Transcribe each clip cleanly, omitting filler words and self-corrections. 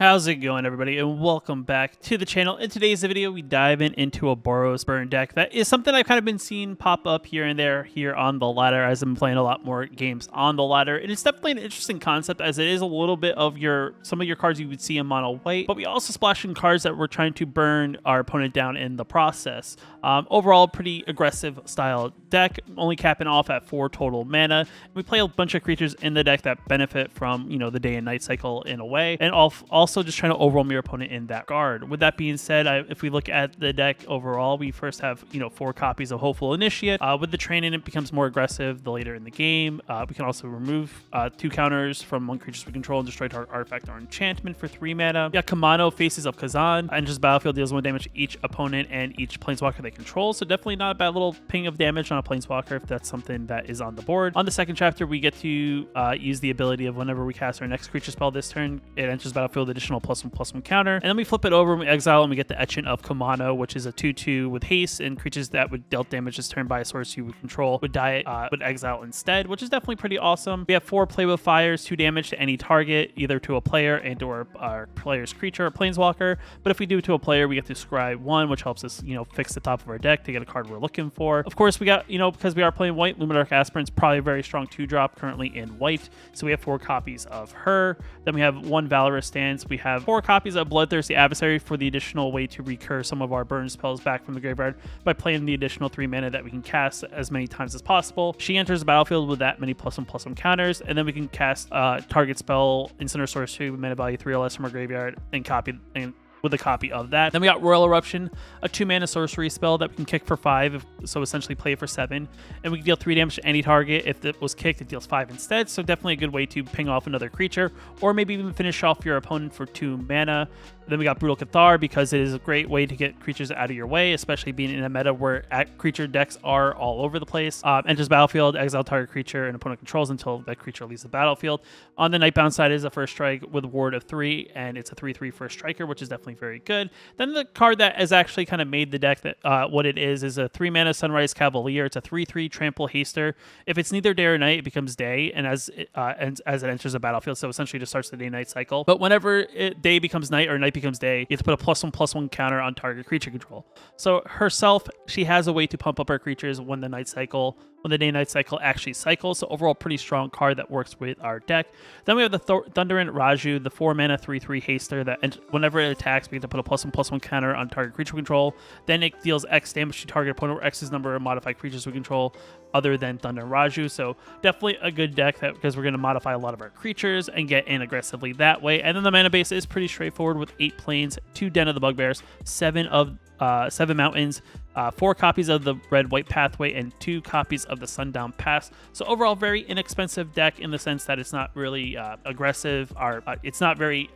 How's it going, everybody, and welcome back to the channel. In today's video, we dive into a Boros burn deck. That is something I've kind of been seeing pop up here and there here on the ladder as I'm playing a lot more games on the ladder. And it's definitely an interesting concept as it is a little bit of some of your cards you would see in mono white, but we also splash in cards that we're trying to burn our opponent down in the process. Overall, pretty aggressive style deck, only capping off at 4 total mana. We play a bunch of creatures in the deck that benefit from, the day and night cycle in a way, and also just trying to overwhelm your opponent in that regard. With that being said, if we look at the deck overall, we first have 4 copies of Hopeful Initiate. With the training, it becomes more aggressive the later in the game. We can also remove 2 counters from 1 creature we control and destroy target artifact or enchantment for 3 mana. Yeah, Capenna, Faces of Kazan, and just battlefield deals 1 damage to each opponent and each planeswalker they control. So definitely not a bad little ping of damage on a planeswalker if that's something that is on the board. On the second chapter, we get to use the ability of whenever we cast our next creature spell this turn, it enters battlefield additional +1/+1 counter, and then we flip it over and we exile and we get the Etchant of Capenna, which is a 2/2 with haste, and creatures that would dealt damage this turn by a source you would control would exile instead, which is definitely pretty awesome. We have 4 Play with Fires, 2 damage to any target, either to a player and or our player's creature or planeswalker. But if we do it to a player, we get to scry 1, which helps us fix the top of our deck to get a card we're looking for. Of course, we got because we are playing white, Luminarch Aspirant's probably a very strong 2-drop currently in white, so we have 4 copies of her. Then we have 1 Valorous Stance. We have 4 copies of Bloodthirsty Adversary for the additional way to recur some of our burn spells back from the graveyard by playing the additional 3 mana that we can cast as many times as possible. She enters the battlefield with that many +1/+1 counters, and then we can cast target spell, instant or sorcery with mana value 3 or less from our graveyard and with a copy of that. Then we got Royal Eruption, a 2-mana sorcery spell that we can kick for 5, so essentially play for 7, and we can deal 3 damage to any target. If it was kicked, it deals 5 instead, so definitely a good way to ping off another creature, or maybe even finish off your opponent for 2 mana. Then we got Brutal Cathar, because it is a great way to get creatures out of your way, especially being in a meta where creature decks are all over the place. Enters battlefield, exile target creature and opponent controls until that creature leaves the battlefield. On the Nightbound side is a first strike with ward of 3, and it's a 3/3 first striker, which is definitely very good. Then the card that has actually kind of made the deck that what it is a 3-mana Sunrise Cavalier. It's a 3/3 trample haster. If it's neither day or night, it becomes day, and as it enters the battlefield, so essentially just starts the day-night cycle. But whenever day becomes night or night becomes day, you have to put a +1/+1 counter on target creature control. So herself, she has a way to pump up her creatures when the day-night cycle actually cycles. So overall, pretty strong card that works with our deck. Then we have the Thunderant Raju, the 4-mana 3/3 haster that whenever it attacks, we get to put a +1/+1 counter on target creature control. Then it deals X damage to target opponent, or X's number of modified creatures we control other than Thunderant Raju. So definitely a good deck because we're going to modify a lot of our creatures and get in aggressively that way. And then the mana base is pretty straightforward with 8 plains, 2 Den of the Bugbears, 7 mountains, 4 copies of the red-white pathway, and 2 copies of the Sundown Pass. So overall, very inexpensive deck in the sense that it's not really aggressive. It's not very,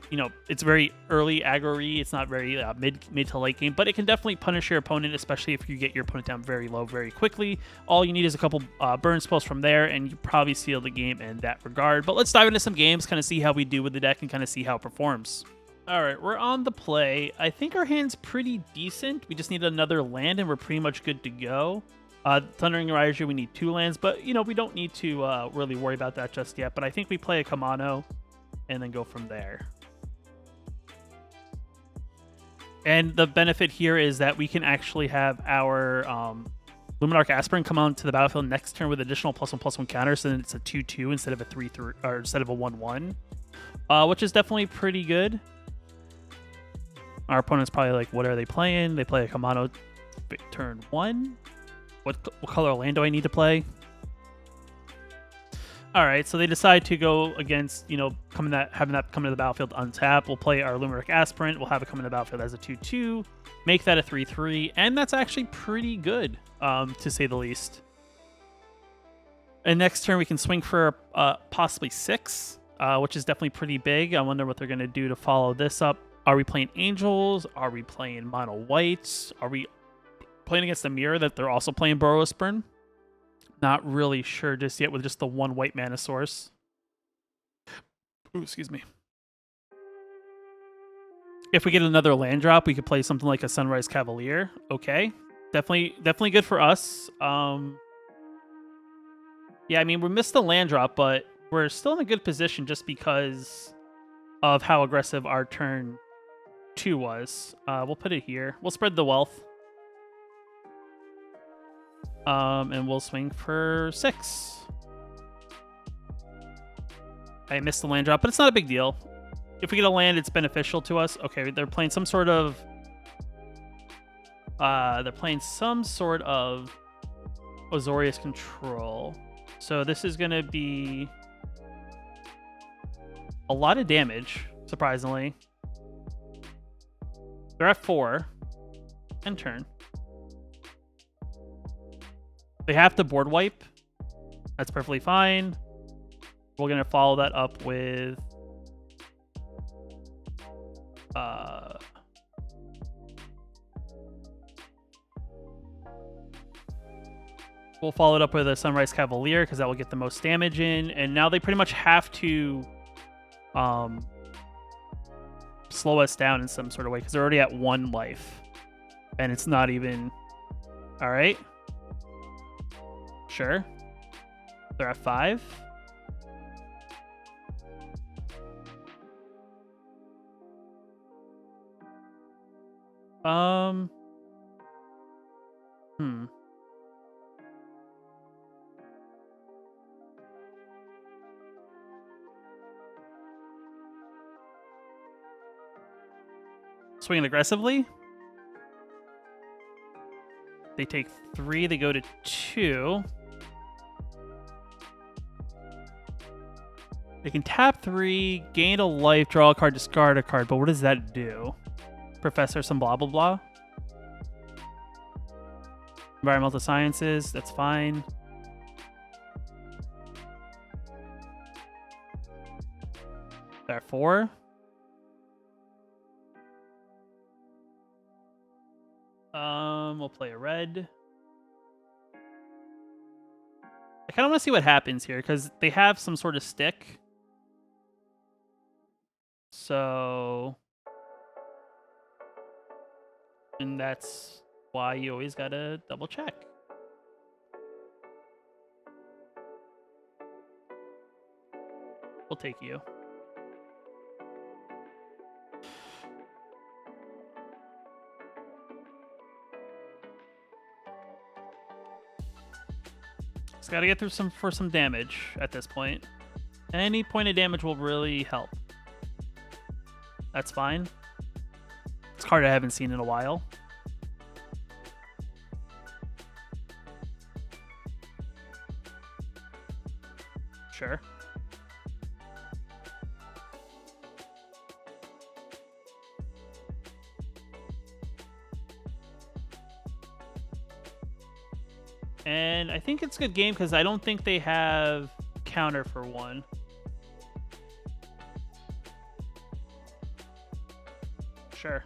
it's very early aggro-y. It's not very mid to late game, but it can definitely punish your opponent, especially if you get your opponent down very low very quickly. All you need is a couple burn spells from there, and you probably seal the game in that regard. But let's dive into some games, kind of see how we do with the deck and kind of see how it performs. All right, we're on the play. I think our hand's pretty decent. We just need another land, and we're pretty much good to go. Thundering Raju, we need 2 lands, but, we don't need to really worry about that just yet. But I think we play a Capenna and then go from there. And the benefit here is that we can actually have our Luminarch Aspirant come onto the battlefield next turn with additional +1/+1 counter, so then it's a 2/2 instead of a 3/3, or instead of a 1/1, which is definitely pretty good. Our opponent's probably like, what are they playing? They play a Capenna turn 1. What color land do I need to play? All right, so they decide to go against, having that come to the battlefield untap. We'll play our Luminarch Aspirant. We'll have it come in the battlefield as a 2/2, make that a 3/3, and that's actually pretty good, to say the least. And next turn, we can swing for possibly 6, which is definitely pretty big. I wonder what they're going to do to follow this up. Are we playing Angels? Are we playing Mono Whites? Are we playing against the mirror that they're also playing Boros Burn? Not really sure just yet with just the 1 white mana source. Ooh, excuse me. If we get another land drop, we could play something like a Sunrise Cavalier. Okay. Definitely good for us. Yeah, I mean, we missed the land drop, but we're still in a good position just because of how aggressive our turn 2 was. We'll put it here. We'll spread the wealth. And we'll swing for 6. I missed the land drop, but it's not a big deal. If we get a land, it's beneficial to us. Okay, they're playing some sort of... Azorius Control. So this is going to be a lot of damage, surprisingly. They're at 4. End turn. They have to board wipe. That's perfectly fine. We're going to follow that up with... We'll follow it up with a Sunrise Cavalier because that will get the most damage in. And now they pretty much have to slow us down in some sort of way because they're already at 1 life. And it's not even... All right. Sure. They're at 5. Swinging aggressively. They take 3. They go to 2. They can tap 3, gain a life, draw a card, discard a card. But what does that do? Professor some blah, blah, blah. Environmental Sciences. That's fine. They're at 4. We'll play a red. I kind of want to see what happens here because they have some sort of stick. So, and that's why you always gotta double check. We'll take you. Just gotta get through some damage at this point. Any point of damage will really help. That's fine. It's a card I haven't seen in a while. Sure. And I think it's a good game because I don't think they have counter for 1. Sure.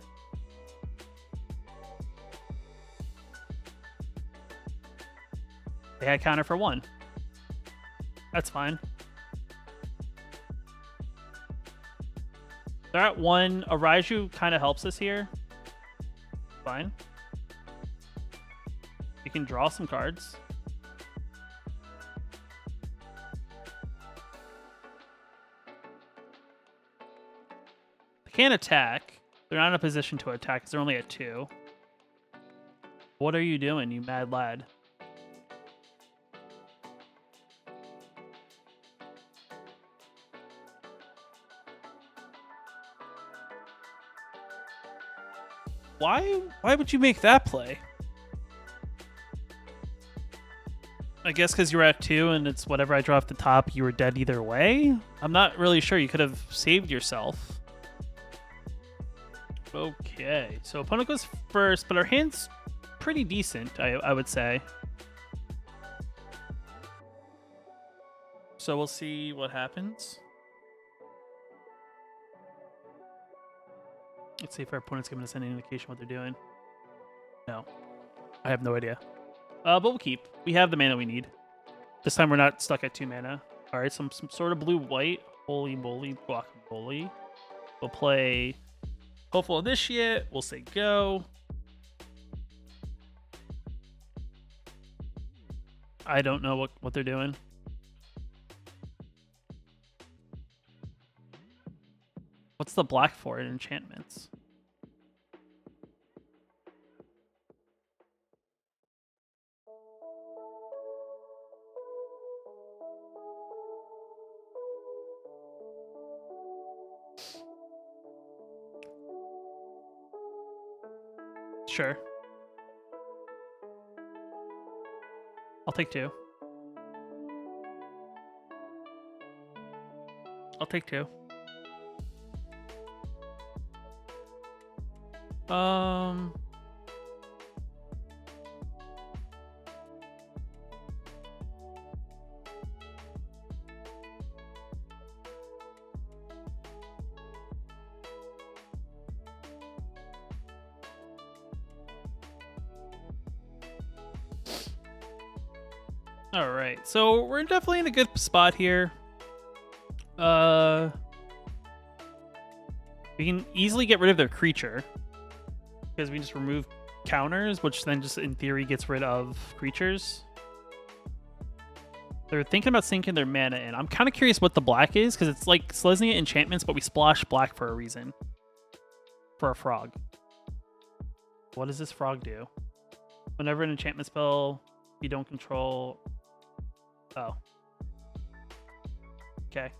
They had counter for 1. That's fine. They're at 1. A Raiju kind of helps us here. Fine. You can draw some cards. They can't attack. They're not in a position to attack because they're only at 2. What are you doing, you mad lad? Why would you make that play? I guess because you were at 2 and it's whatever I draw off the top, you were dead either way? I'm not really sure. You could have saved yourself. Okay, so opponent goes first, but our hand's pretty decent, I would say. So we'll see what happens. Let's see if our opponent's giving us any indication what they're doing. No. I have no idea. But we'll keep. We have the mana we need. This time we're not stuck at 2 mana. Alright, some sort of blue-white. Holy moly, guacamole. We'll play Hopeful Initiate. We'll say go. I don't know what they're doing. the black for in enchantments? Sure. I'll take 2. I'll take 2. All right, so we're definitely in a good spot here. We can easily get rid of their creature because we just remove counters, which then just in theory gets rid of creatures. They're thinking about sinking their mana in. I'm kind of curious what the black is because it's like Selesnya enchantments, but we splash black for a reason. For a frog. What does this frog do? Whenever an enchantment spell you don't control. Oh. Okay.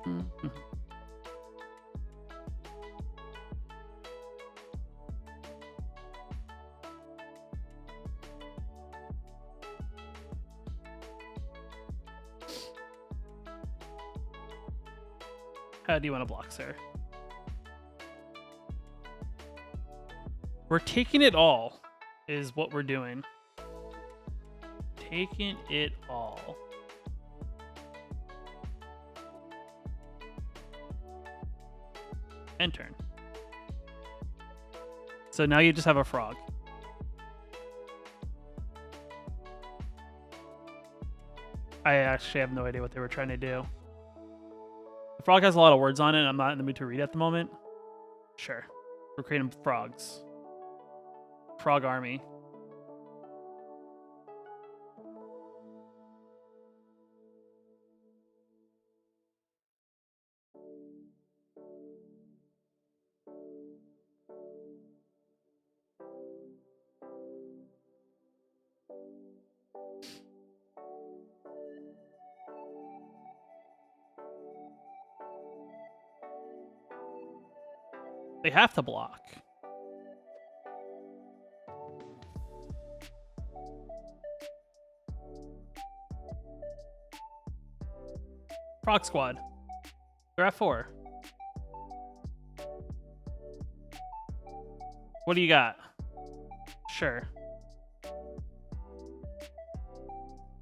Mm-hmm. How do you want to block, sir? We're taking it all, is what we're doing. Taking it all. End turn. So now you just have a frog. I actually have no idea what they were trying to do. The frog has a lot of words on it, and I'm not in the mood to read at the moment. Sure. We're creating frogs. Frog army. They have to block. Frog squad. They're at 4. What do you got? Sure.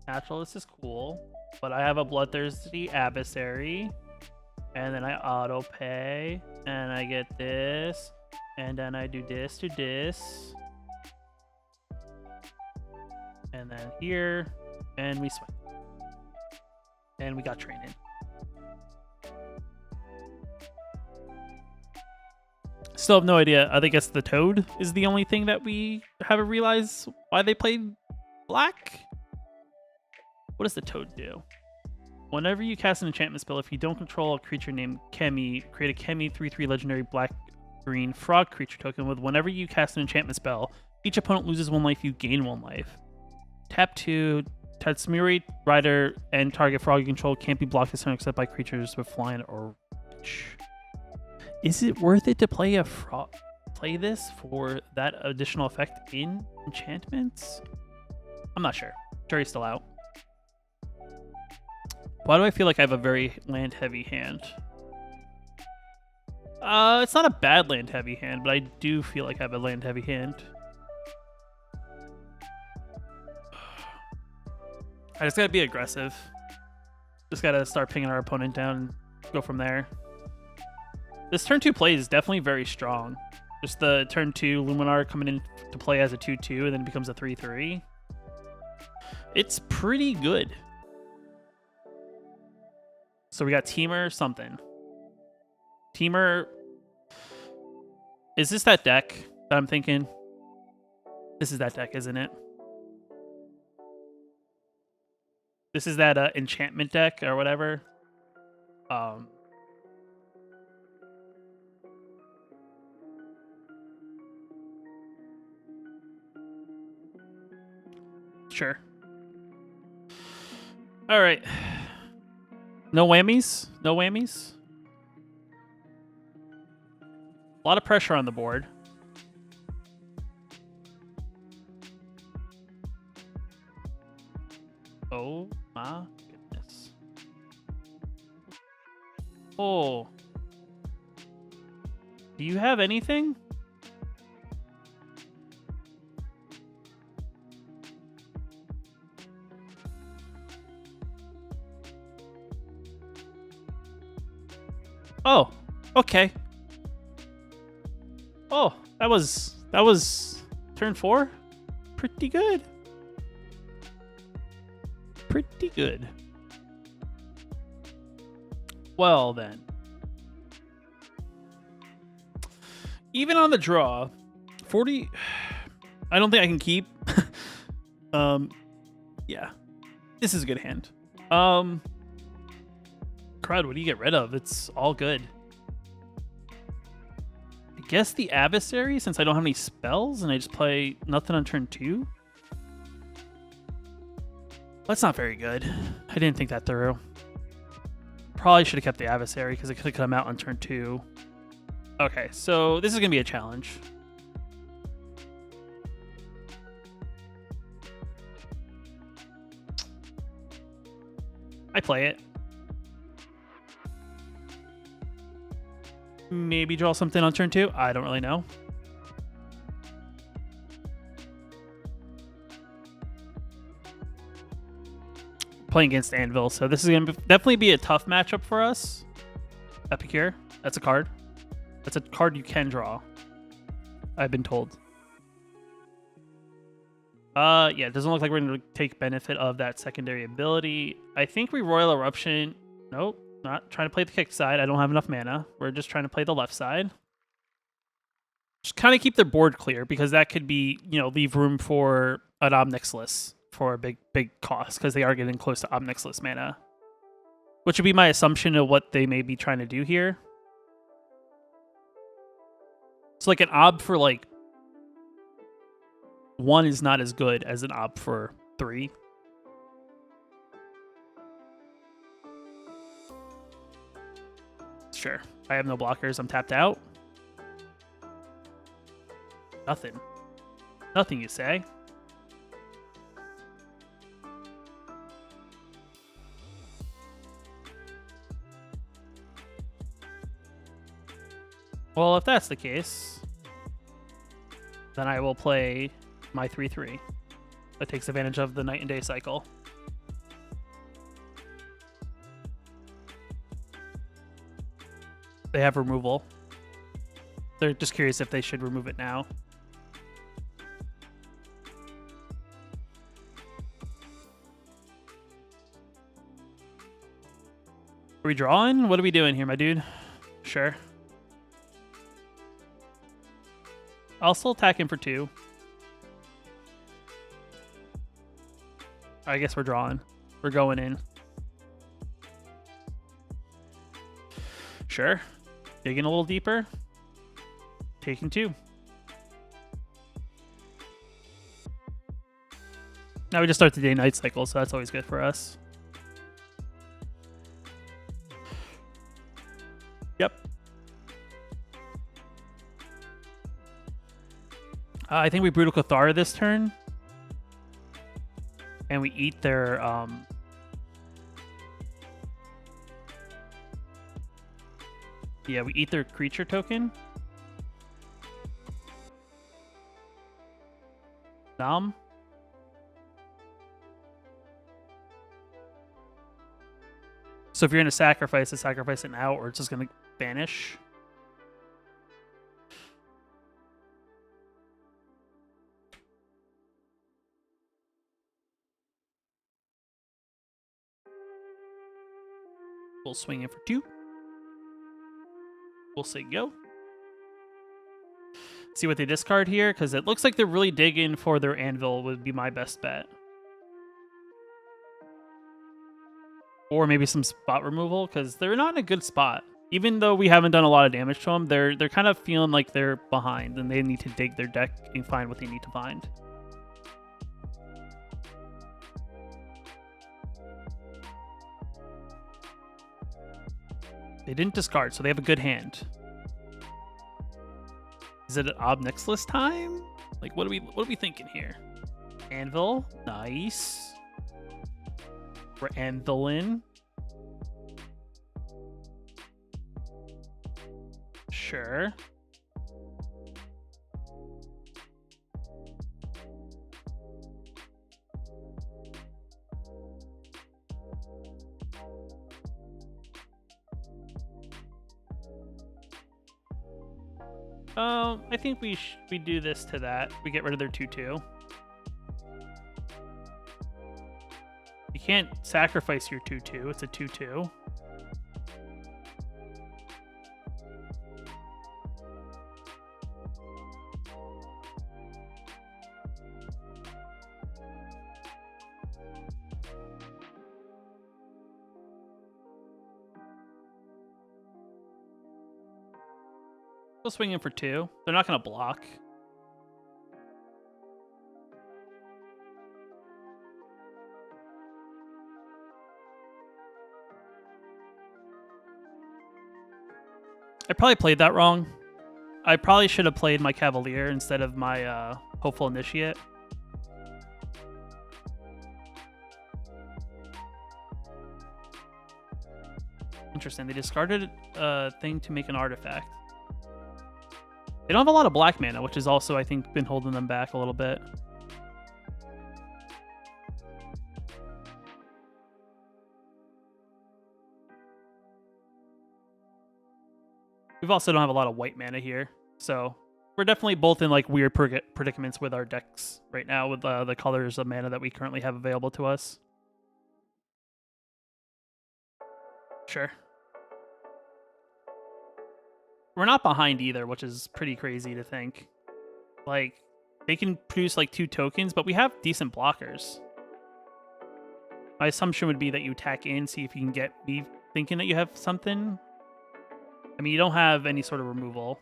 Naturalist is cool, but I have a Bloodthirsty Adversary, and then I auto pay, and I get this, and then I do this to this, and then here, and we swing, and we got training. Still have no idea. I guess the toad is the only thing that we haven't realized why they played black. What does the toad do? Whenever you cast an enchantment spell, if you don't control a creature named Kemi, create a Kemi 3/3 legendary black-green frog creature token with whenever you cast an enchantment spell, each opponent loses 1 life, you gain 1 life. Tap 2, Tatsumiri, Rider, and target frog you control can't be blocked this turn except by creatures with flying or reach. Is it worth it to play a play this for that additional effect in enchantments? I'm not sure. Jury's still out. Why do I feel like I have a very land-heavy hand? It's not a bad land-heavy hand, but I do feel like I have a land-heavy hand. I just gotta be aggressive. Just gotta start pinging our opponent down and go from there. This turn 2 play is definitely very strong. Just the turn 2 Luminar coming in to play as a 2/2 and then it becomes a 3/3. It's pretty good. So we got Temur something. Temur. Is this that deck that I'm thinking? This is that deck, isn't it? This is that enchantment deck or whatever. Sure. All right. No whammies? No whammies? A lot of pressure on the board. Oh my goodness. Oh. Do you have anything? Oh, okay. Oh, that was turn 4. Pretty good. Pretty good. Well then. Even on the draw, 40 I don't think I can keep. Yeah. This is a good hand. Crowd, what do you get rid of? It's all good. I guess the Adversary, since I don't have any spells and I just play nothing on turn 2. That's not very good. I didn't think that through. Probably should have kept the Adversary because it could have come out on turn 2. Okay, so this is going to be a challenge. I play it. Maybe draw something on turn 2. I don't really know. Playing against Anvil, so this is going to definitely be a tough matchup for us. Epicure, that's a card. That's a card you can draw, I've been told. Yeah, it doesn't look like we're going to take benefit of that secondary ability. I think we Royal Eruption. Nope, not trying to play the kick side. I don't have enough mana. We're just trying to play the left side. Just kind of keep their board clear, because that could be, you know, leave room for an Omnixless for a big cost, because they are getting close to Omnixless mana. Which would be my assumption of what they may be trying to do here. So like an Ob for like 1 is not as good as an Ob for 3. Sure. I have no blockers. I'm tapped out. Nothing. Nothing, you say? Well, if that's the case, then I will play my 3/3. That takes advantage of the night and day cycle. They have removal. They're just curious if they should remove it now. Are we drawing? What are we doing here, my dude? Sure. I'll still attack him for 2. I guess we're drawing. We're going in. Sure. Digging a little deeper. Taking 2. Now we just start the day-night cycle, so that's always good for us. Yep. I think we Brutal Cathar this turn. And we eat their... Yeah, we eat their creature token. Nom. So if you're going to sacrifice it now, or it's just going to vanish. We'll swing in for 2. We'll say go. See what they discard here, because it looks like they're really digging for their Anvil would be my best bet. Or maybe some spot removal, because they're not in a good spot. Even though we haven't done a lot of damage to them, they're kind of feeling like they're behind, and they need to dig their deck and find what they need to find. They didn't discard, so they have a good hand. Is it an Ob Decklist time? Like, what are we thinking here? Anvil, nice. We're Anvilin. Sure. I think we do this to that. We get rid of their 2/2. You can't sacrifice your 2/2. It's a 2/2. We'll swing in for 2. They're not going to block. I probably played that wrong. I probably should have played my Cavalier instead of my Hopeful Initiate. Interesting. They discarded a thing to make an artifact. They don't have a lot of black mana, which has also, I think, been holding them back a little bit. We also don't have a lot of white mana here, so we're definitely both in like weird predicaments with our decks right now with the colors of mana that we currently have available to us. Sure. We're not behind either, which is pretty crazy to think. Like, they can produce like 2 tokens, but we have decent blockers. My assumption would be that you attack in, see if you can get me thinking that you have something. I mean, you don't have any sort of removal.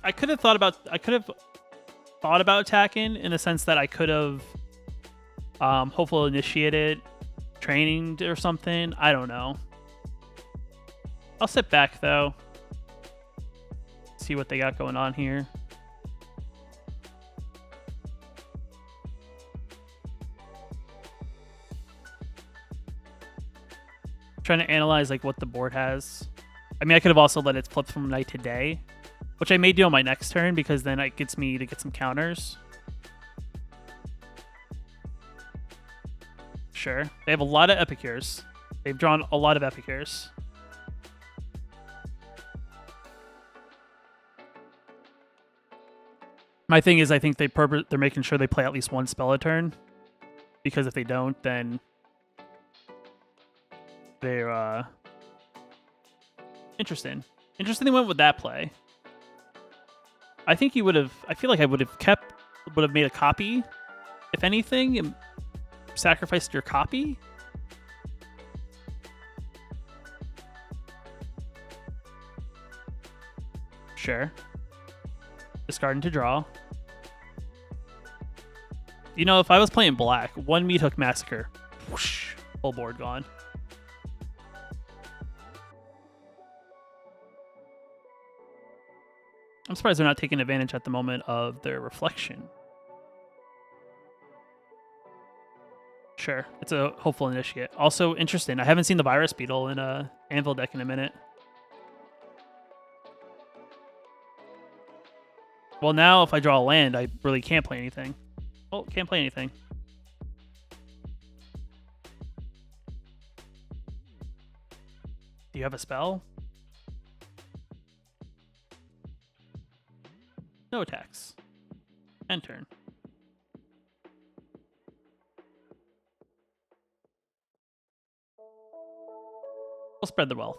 I could have thought about attacking in the sense that I could have hopefully initiated training or something. I don't know. I'll sit back though. See what they got going on here. Trying to analyze like what the board has. I mean, I could have also let it flip from night to day, which I may do on my next turn because then it gets me to get some counters. Sure. They have a lot of Epicures. They've drawn a lot of Epicures. My thing is I think they're making sure they play at least one spell a turn, because if they don't, then they're interesting. Interesting they went with that play. I think he would have. I feel like I would have made a copy, if anything, and sacrificed your copy. Sure. Discarding to draw. You know, if I was playing black, 1 Meat Hook Massacre, whoosh, whole board gone. I'm surprised they're not taking advantage at the moment of their reflection. Sure, it's a Hopeful Initiate. Also interesting, I haven't seen the Virus Beetle in a Anvil deck in a minute. Well, now if I draw a land, I really can't play anything. Oh, can't play anything. Do you have a spell? No attacks. End turn. We'll spread the wealth.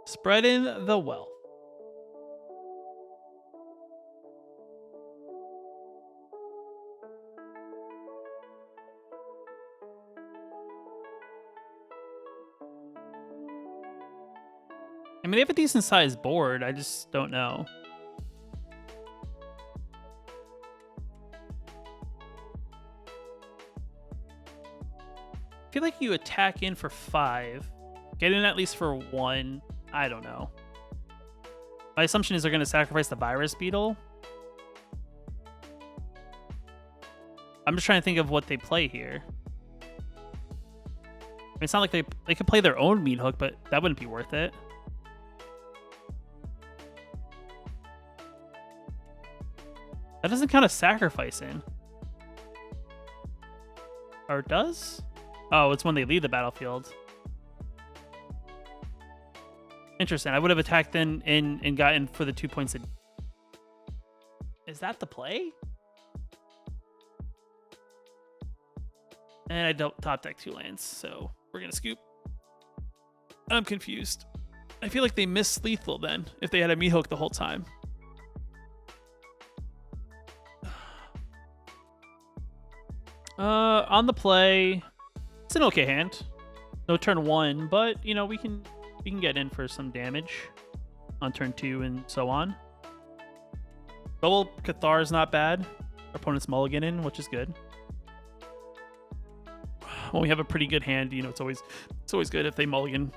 Spreading the wealth. I mean, they have a decent sized board. I just don't know. I feel like you attack in for 5. Get in at least for 1. I don't know. My assumption is they're going to sacrifice the virus beetle. I'm just trying to think of what they play here. I mean, it's not like they could play their own meat hook, but that wouldn't be worth it. That doesn't count as sacrificing. Or it does? Oh, it's when they leave the battlefield. Interesting. I would have attacked then and gotten for the 2 points. Is that the play? And I don't top deck 2 lands, so we're going to scoop. I'm confused. I feel like they missed lethal then, if they had a meat hook the whole time. On the play, it's an okay hand. No turn 1, but you know we can get in for some damage on turn 2 and so on. Double Cathar is not bad. Our opponent's mulliganing, which is good. When we have a pretty good hand, you know, it's always good if they mulligan.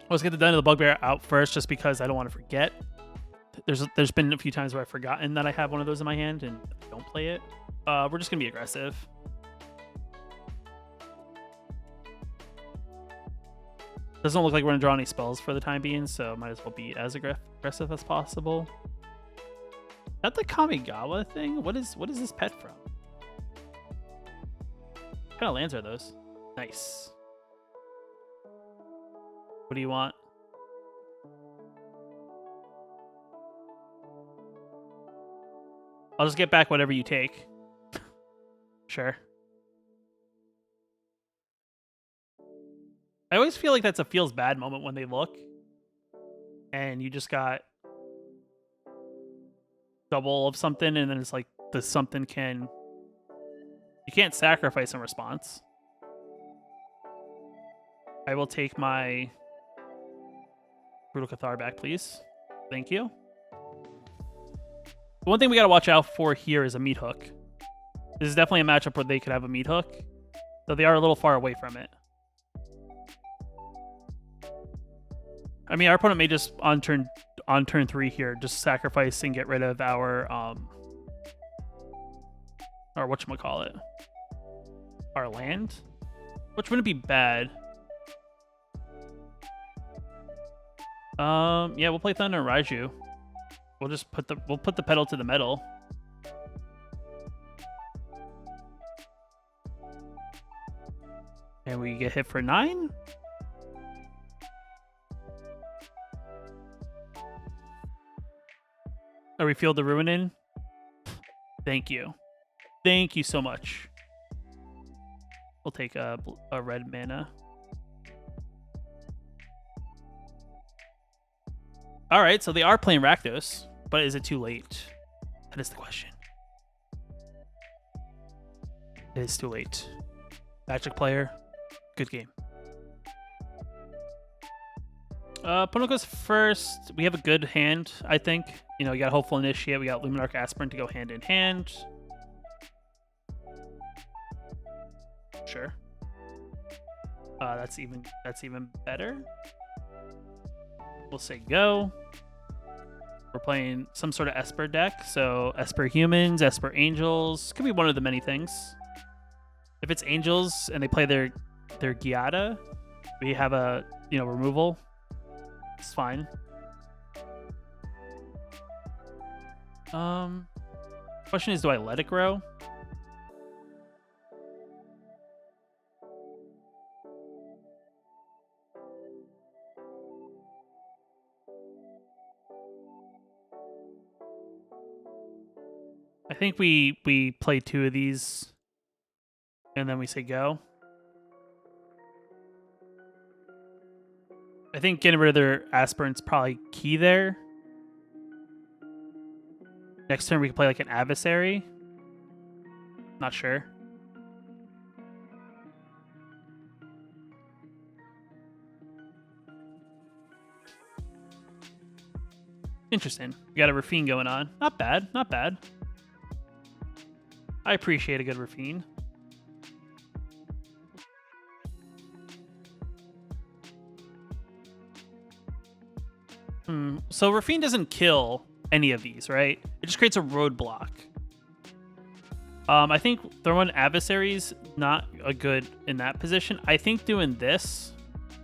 Let's get the Den of the Bugbear out first, just because I don't want to forget. There's been a few times where I've forgotten that I have one of those in my hand and I don't play it. We're just gonna be aggressive. Doesn't look like we're gonna draw any spells for the time being, so might as well be as aggressive as possible. Is that the Kamigawa thing? What is this pet from? What kind of lands are those? Nice. What do you want? I'll just get back whatever you take. Sure. I always feel like that's a feels bad moment when they look and you just got double of something, and then it's like the something you can't sacrifice in response. I will take my Brutal Cathar back, please. Thank you. The one thing we got to watch out for here is a meat hook. This is definitely a matchup where they could have a meat hook, though they are a little far away from it. I mean, our opponent may just on turn 3 here just sacrifice and get rid of our or whatchamacallit, our land, which wouldn't be bad. Yeah, we'll play Thunder and Raiju. We'll just put the pedal to the metal. And we get hit for 9. Are we Field the Ruin in? Thank you. Thank you so much. We'll take a red mana. All right, so they are playing Rakdos, but is it too late? That is the question. It is too late. Magic player, good game. Opponent goes first. We have a good hand, I think. You know, we got Hopeful Initiate, we got Luminarch Aspirant to go hand in hand. Sure. That's even better. We'll say go. We're playing some sort of Esper deck, so Esper Humans, Esper Angels, could be one of the many things. If it's Angels and they play their Giada, we have a removal. It's fine. Question is, do I let it grow? think we play 2 of these, and then we say go. I think getting rid of their aspirant's probably key there. Next turn we can play like an adversary. Not sure. Interesting. We got a Rafine going on. Not bad, not bad. I appreciate a good Rafine. So Rafine doesn't kill any of these, right? It just creates a roadblock. I think throwing adversaries not a good in that position. I think doing this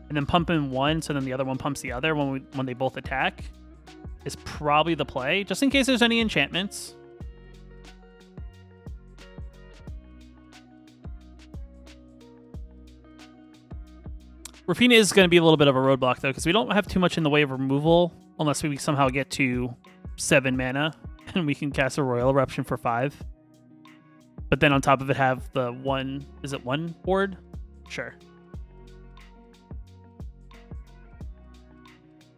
and then pumping one so then the other one pumps the other when they both attack is probably the play, just in case there's any enchantments. Rafine is going to be a little bit of a roadblock, though, because we don't have too much in the way of removal unless we somehow get to 7 mana and we can cast a Royal Eruption for 5. But then on top of it have the 1... Is it 1 board? Sure.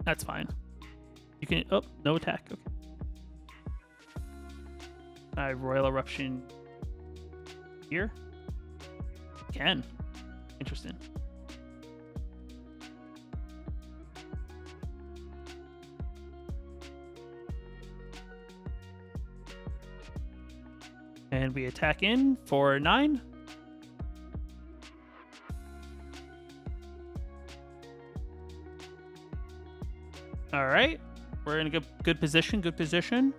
That's fine. You can... Oh, no attack. Okay. Royal Eruption here? Can. Interesting. And we attack in for 9. All right. We're in a good position. Good position.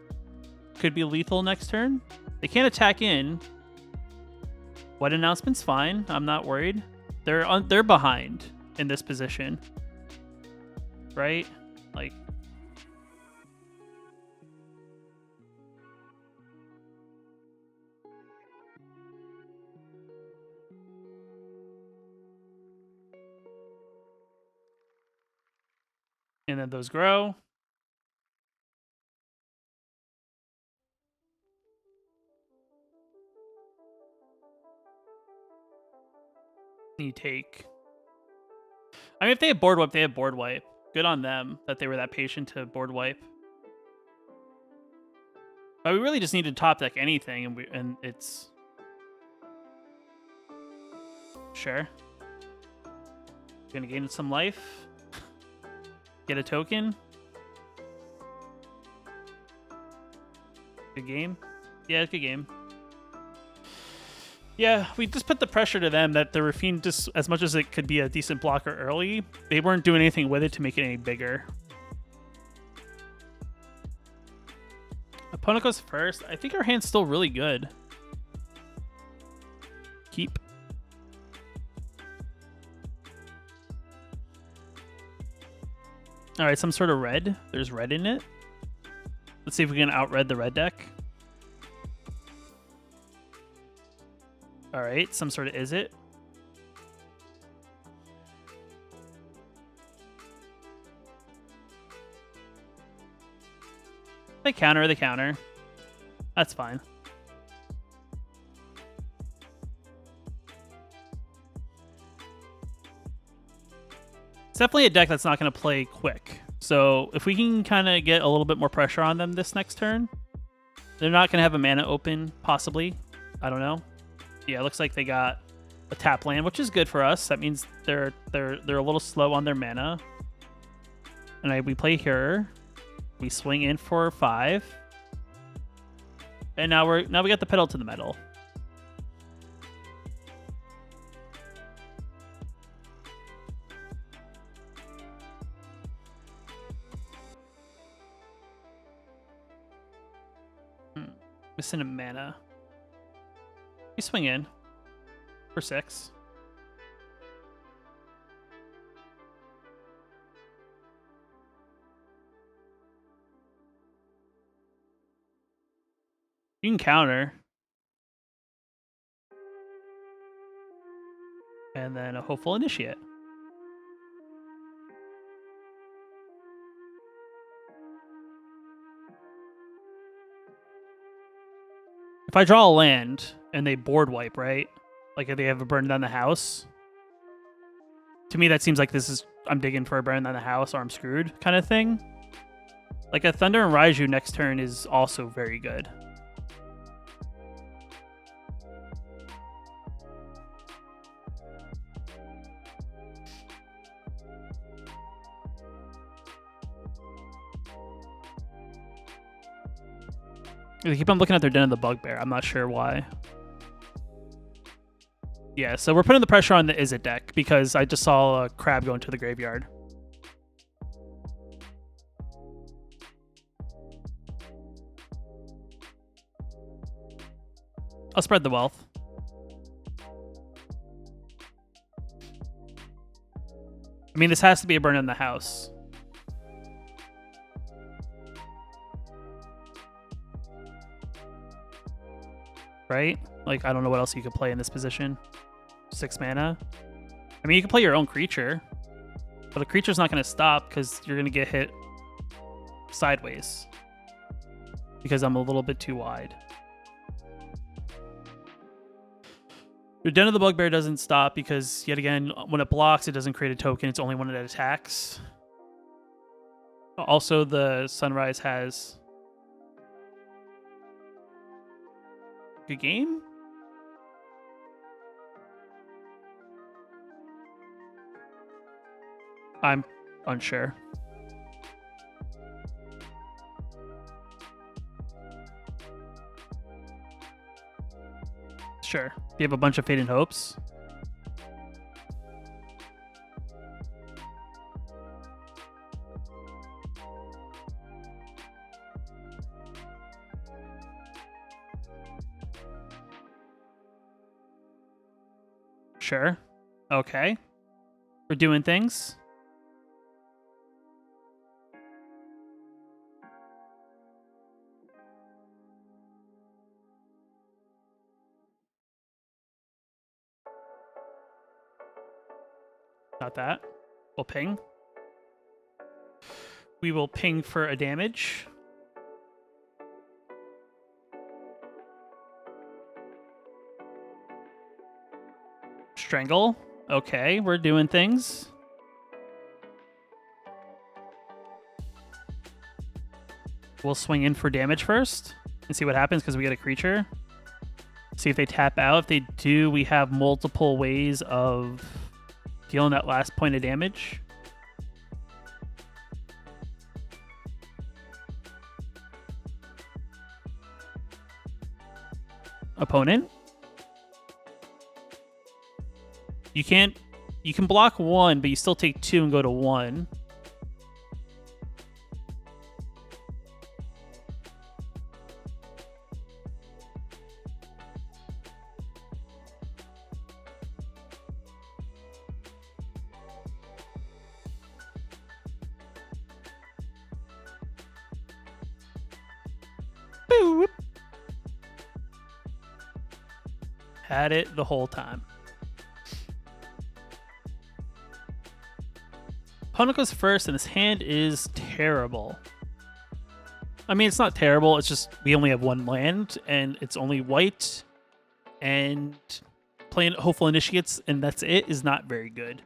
Could be lethal next turn. They can't attack in. What announcement's fine. I'm not worried. They're behind in this position. Right? Like... And then those grow. You take... I mean, if they have board wipe, they have board wipe. Good on them that they were that patient to board wipe. But we really just need to top deck anything, and it's... Sure. Gonna gain some life. Get a token. Good game. Yeah, good game. Yeah, we just put the pressure to them that the Rafine, just as much as it could be a decent blocker early, they weren't doing anything with it to make it any bigger. Opponent goes first. I think our hand's still really good. Keep. All right, some sort of red. There's red in it. Let's see if we can out-red the red deck. All right, some sort of Izzet. They counter. That's fine. It's definitely a deck that's not going to play quick. So if we can kind of get a little bit more pressure on them this next turn, they're not going to have a mana open, possibly. I don't know. Yeah, it looks like they got a tap land, which is good for us. That means they're a little slow on their mana. And we play here. We swing in for 5. And now we got the pedal to the metal. Missing a mana. We swing in for 6. You can counter. And then a Hopeful Initiate. if I draw a land and they board wipe, right? Like if they have a burn down the house. To me, that seems like this is I'm digging for a burn down the house or I'm screwed kind of thing. Like a Thunder and Raiju next turn is also very good. They keep on looking at their Den of the Bugbear. I'm not sure why. Yeah, so we're putting the pressure on the Izzet deck because I just saw a crab go into the graveyard. I'll spread the wealth. I mean, this has to be a burn in the house. Right? Like, I don't know what else you could play in this position. 6 mana. I mean, you can play your own creature, but the creature's not going to stop because you're going to get hit sideways because I'm a little bit too wide. Your Den of the Bugbear doesn't stop because, yet again, when it blocks, it doesn't create a token. It's only when it attacks. Also, the Sunrise has good game? I'm unsure. Sure. Do you have a bunch of Fate and Hopes? Sure. Okay. We're doing things. Not that. We'll ping. We will ping for a damage. Strangle. Okay, we're doing things. We'll swing in for damage first and see what happens because we get a creature. See if they tap out. If they do, we have multiple ways of dealing that last point of damage. Opponent. You can block 1, but you still take 2 and go to 1. Boop. Had it the whole time. Opponent goes first, and this hand is terrible. I mean, it's not terrible. It's just we only have 1 land, and it's only white. And playing Hopeful Initiates, and that's it, is not very good.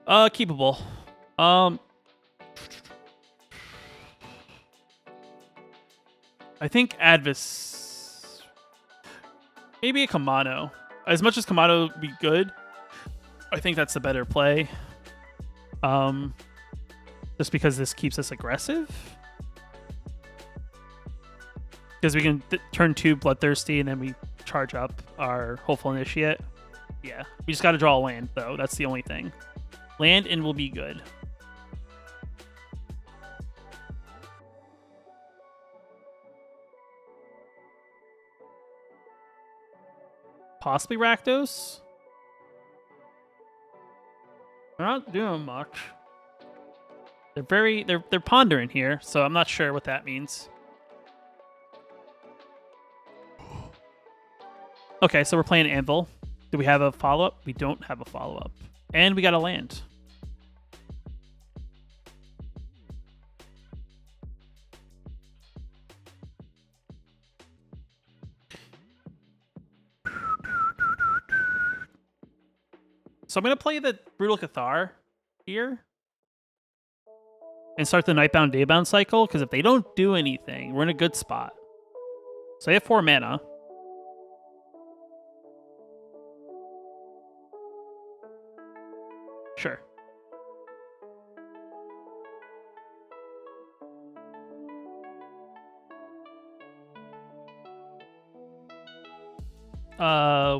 Keepable. I think Advis. Maybe a Kamano. As much as Kamano would be good, I think that's the better play. Just because this keeps us aggressive. Because we can turn 2 Bloodthirsty and then we charge up our Hopeful Initiate. Yeah, we just got to draw a land, though. That's the only thing. Land and will be good. Possibly Rakdos. They're not doing much. They're pondering here, so I'm not sure what that means. Okay, so we're playing Anvil. Do we have a follow-up? We don't have a follow-up. And we got a land. So I'm going to play the Brutal Cathar here and start the Nightbound Daybound cycle, because if they don't do anything, we're in a good spot. So I have 4 mana. Sure.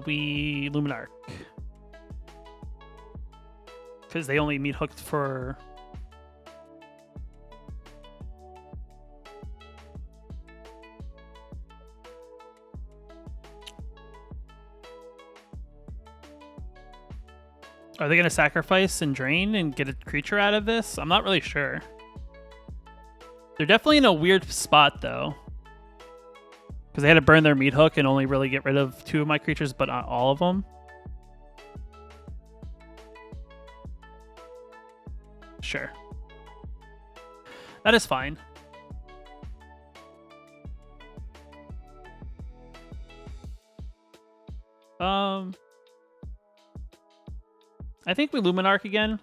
We Luminarch. Because they only meet hooked for... Are they going to sacrifice and drain and get a creature out of this? I'm not really sure. They're definitely in a weird spot, though. Because they had to burn their meat hook and only really get rid of 2 of my creatures, but not all of them. Sure. That is fine. I think we Luminarch again.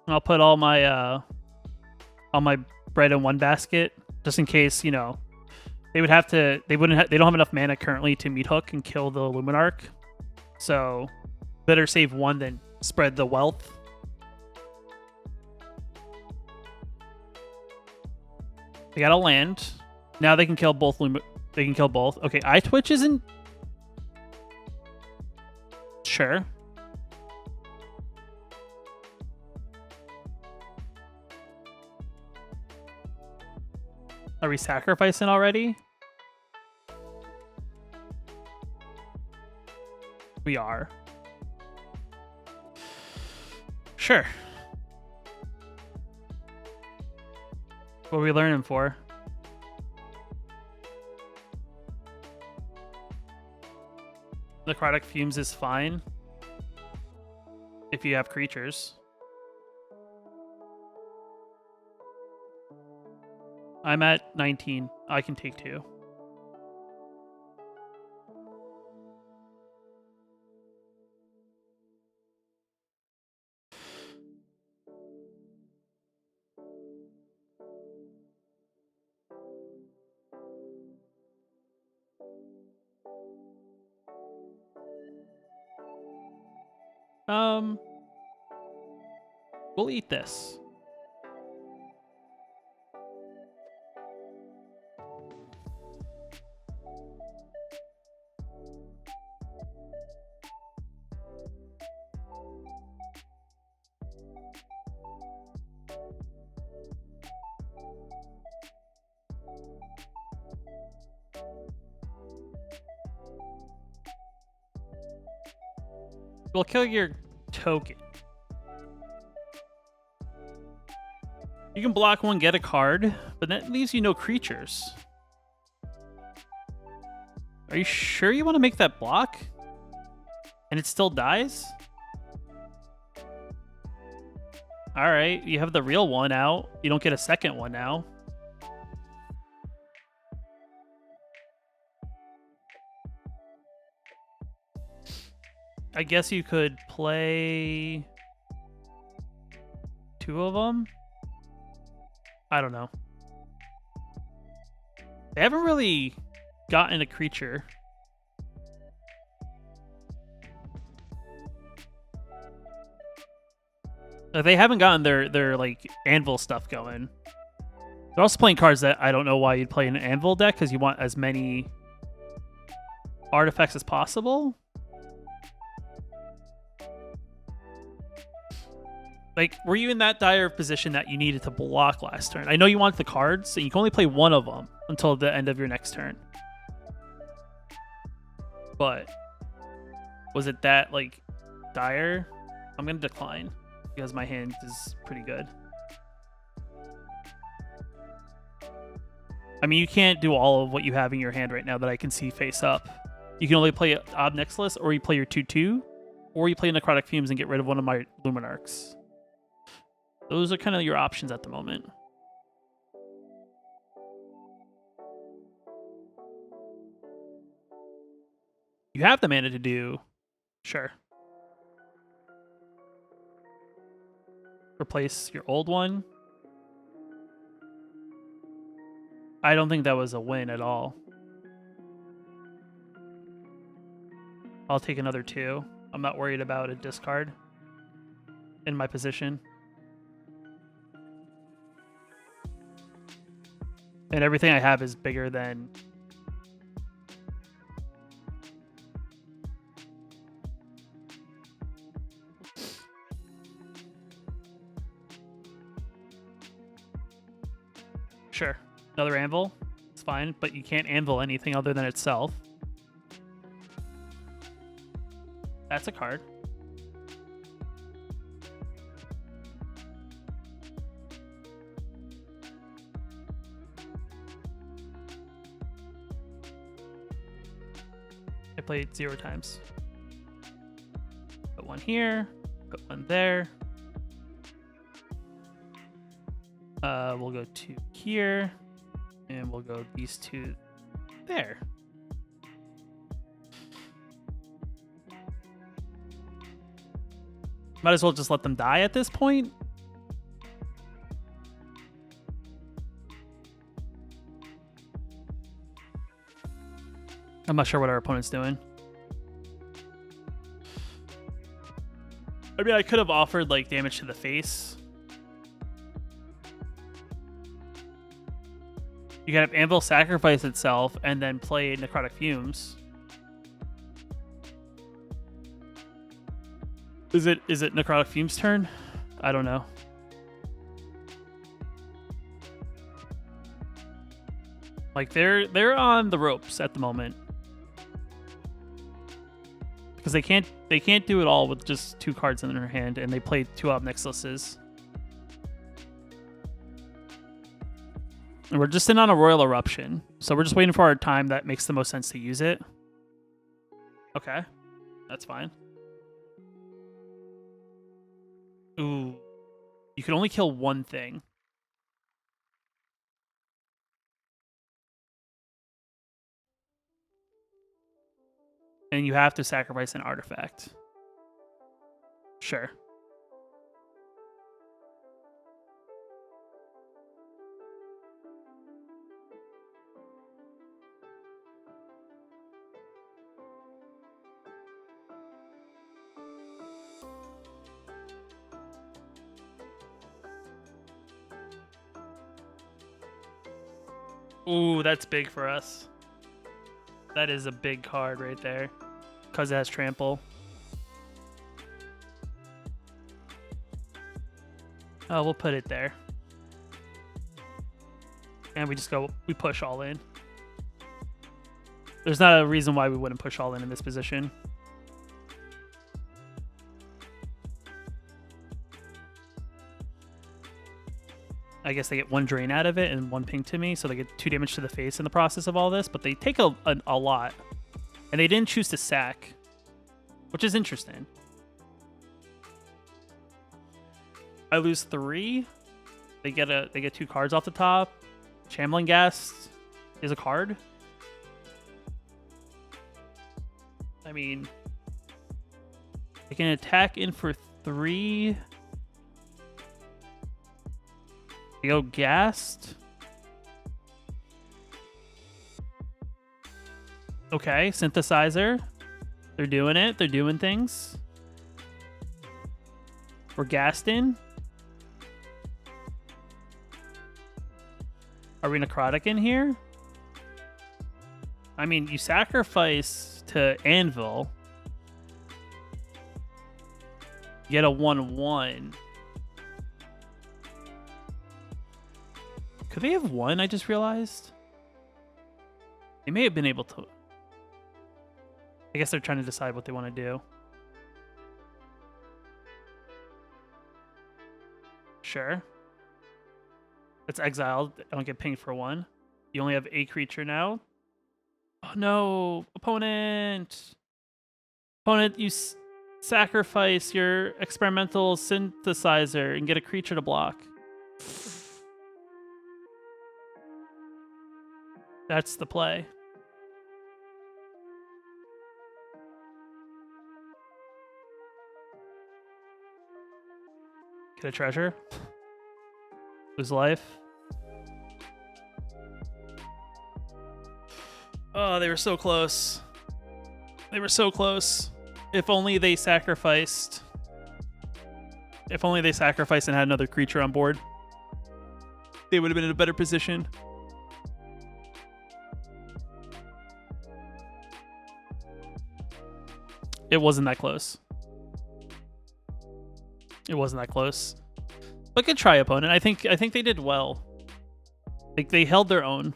I'll put all my bread in one basket, just in case, you know, they would have to. They don't have enough mana currently to meat hook and kill the Luminarch. So better save 1 than spread the wealth. They got a land. Now they can kill both. They can kill both. Okay, Eye Twitch isn't. Sure. Are we sacrificing already? We are. Sure. What are we learning for? Necrotic Fumes is fine if you have creatures. I'm at 19. I can take 2. We'll eat this. We'll kill your token. You can block 1, get a card, but that leaves you no creatures. Are you sure you want to make that block? And it still dies? Alright, you have the real one out. You don't get a second one now. I guess you could play 2 of them. I don't know. They haven't really gotten a creature. They haven't gotten their like Anvil stuff going. They're also playing cards that I don't know why you'd play in an Anvil deck, because you want as many artifacts as possible. Like, were you in that dire position that you needed to block last turn? I know you want the cards, and you can only play 1 of them until the end of your next turn. But was it that, like, dire? I'm going to decline because my hand is pretty good. I mean, you can't do all of what you have in your hand right now that I can see face up. You can only play Ob Nixilis, or you play your 2/2, or you play Necrotic Fumes and get rid of one of my Luminarchs. Those are kind of your options at the moment. You You have the mana to do... Sure. Replace your old one. I don't think that was a win at all. I'll take another 2. I'm not worried about a discard in my position. And everything I have is bigger than... Sure. Another anvil. It's fine, but you can't anvil anything other than itself. That's a card. I played 0 times. Put one here, put one there. We'll go 2 here, and we'll go these 2 there. Might as well just let them die at this point. I'm not sure what our opponent's doing. I mean, I could have offered like damage to the face. You can have Anvil sacrifice itself and then play Necrotic Fumes. Is it Necrotic Fumes' turn? I don't know. Like they're on the ropes at the moment. Because they can't do it all with just 2 cards in their hand, and they play 2 Obnixiluses. And we're just in on a Royal Eruption, so we're just waiting for our time that makes the most sense to use it. Okay, that's fine. Ooh, you can only kill one thing. And you have to sacrifice an artifact. Sure. Ooh, that's big for us. That is a big card right there. Because it has trample. Oh, we'll put it there. And we push all in. There's not a reason why we wouldn't push all in this position. I guess they get 1 drain out of it and 1 ping to me, so they get 2 damage to the face in the process of all this, but they take a lot. And they didn't choose to sack, which is interesting. I lose 3. They get 2 cards off the top. Shambling Ghast is a card. I mean, they can attack in for 3. They go Ghast. Okay, Synthesizer. They're doing it. They're doing things. We're Ghasting. Are we Necrotic in here? I mean, you sacrifice to Anvil. You get a 1/1. Could they have won? I just realized. They may have been able to. I guess they're trying to decide what they want to do. Sure. It's exiled. I don't get pinged for 1. You only have a creature now. Oh no, opponent! Opponent, you sacrifice your experimental synthesizer and get a creature to block. That's the play. Get a treasure. Lose life. Oh, they were so close. They were so close. If only they sacrificed. If only they sacrificed and had another creature on board, they would have been in a better position. It wasn't that close. It wasn't that close. But good try, opponent. I think they did well. Like, they held their own.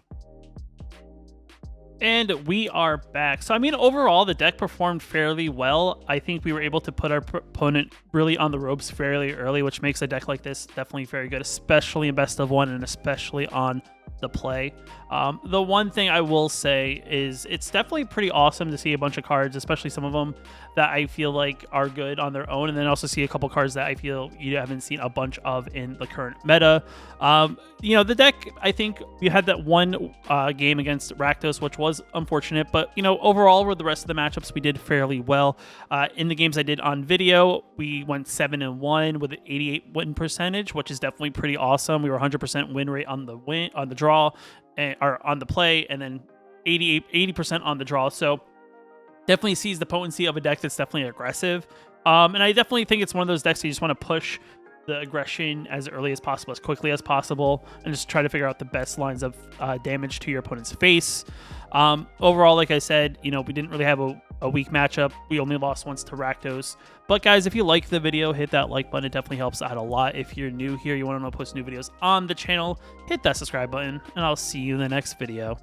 And we are back. So, I mean, overall, the deck performed fairly well. I think we were able to put our opponent really on the ropes fairly early, which makes a deck like this definitely very good, especially in best of one and especially on the play. The one thing I will say is it's definitely pretty awesome to see a bunch of cards, especially some of them that I feel like are good on their own, and then also see a couple cards that I feel you haven't seen a bunch of in the current meta. You know, the deck, I think we had that one game against Rakdos, which was unfortunate, but you know, overall with the rest of the matchups we did fairly well. In the games I did on video, we went 7-1 with an 88 win percentage, which is definitely pretty awesome. We were 100% win rate on the draw, or on the play, and then 80% on the draw. So definitely sees the potency of a deck that's definitely aggressive. And I definitely think it's one of those decks you just want to push the aggression as early as possible, as quickly as possible, and just try to figure out the best lines of damage to your opponent's face. Overall, like I said, you know, we didn't really have a weak matchup. We only lost once to Rakdos. But guys, if you like the video, hit that like button. It definitely helps out a lot. If you're new here, you want to know post new videos on the channel, hit that subscribe button, and I'll see you in the next video.